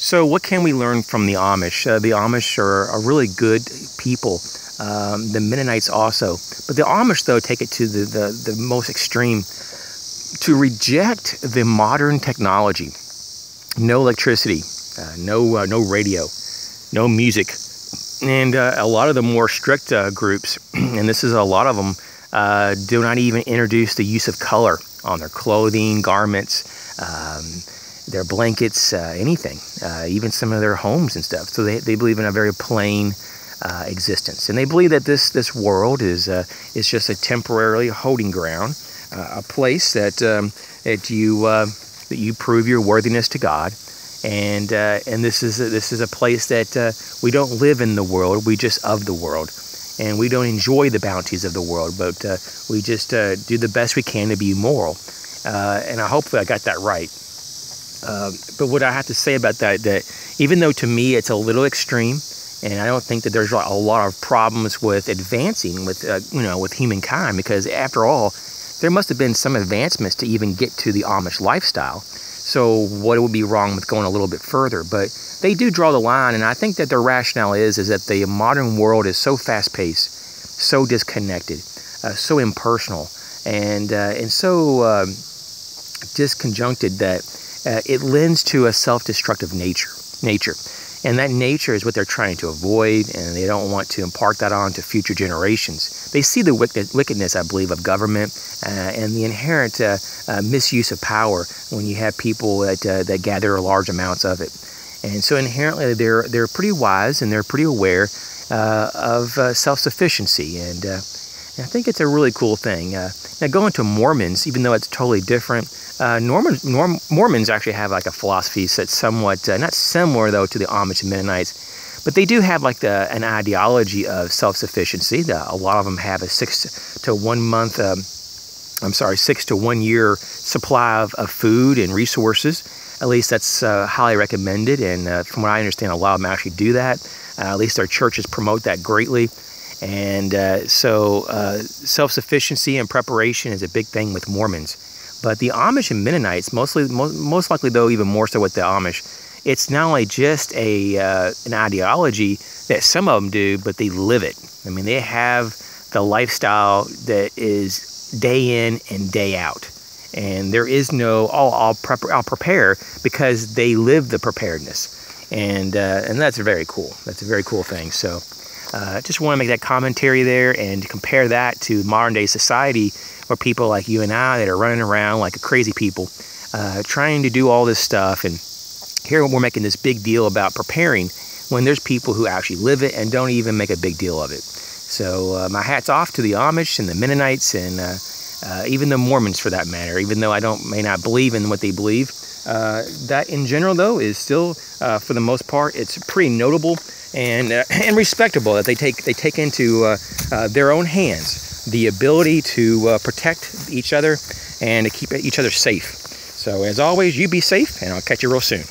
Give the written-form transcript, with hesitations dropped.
So what can we learn from the Amish? The Amish are really good people. The Mennonites also. But the Amish, though, take it to the most extreme. To reject the modern technology, no electricity, no radio, no music, and a lot of the more strict groups, and this is a lot of them, do not even introduce the use of color on their clothing, garments, their blankets, anything, even some of their homes and stuff. So they believe in a very plain existence, and they believe that this world is just a temporary holding ground, a place that you prove your worthiness to God, and this is a place that we don't live in the world, we just of the world. And we don't enjoy the bounties of the world, but we just do the best we can to be moral. And I hope that I got that right. But what I have to say about that even though to me it's a little extreme, and I don't think that there's a lot of problems with advancing with humankind, because after all, there must have been some advancements to even get to the Amish lifestyle. So what would be wrong with going a little bit further? But they do draw the line, and I think that their rationale is that the modern world is so fast-paced, so disconnected, so impersonal, and so disconjuncted that it lends to a self-destructive nature. And that nature is what they're trying to avoid, and they don't want to impart that on to future generations. They see the wickedness, I believe, of government and the inherent misuse of power when you have people that gather large amounts of it. And so inherently, they're pretty wise, and they're pretty aware of self-sufficiency, and I think it's a really cool thing. Now, going to Mormons, even though it's totally different, Mormons actually have like a philosophy that's somewhat, not similar though to the Amish and Mennonites, but they do have like an ideology of self-sufficiency. A lot of them have a 6 to 1 year supply of food and resources. At least that's highly recommended, and from what I understand, a lot of them actually do that. At least their churches promote that greatly. And so self-sufficiency and preparation is a big thing with Mormons. But the Amish and Mennonites, most likely though, even more so with the Amish, it's not only just an ideology that some of them do, but they live it. I mean, they have the lifestyle that is day in and day out. And there is no, I'll prepare, because they live the preparedness. And that's very cool. That's a very cool thing. So I just want to make that commentary there and compare that to modern day society, where people like you and I that are running around like crazy people, trying to do all this stuff. And here we're making this big deal about preparing when there's people who actually live it and don't even make a big deal of it. So my hat's off to the Amish and the Mennonites, and even the Mormons for that matter, even though I may not believe in what they believe. That in general though is still, for the most part, it's pretty notable and respectable that they take into their own hands the ability to protect each other and to keep each other safe. So as always, you be safe, and I'll catch you real soon.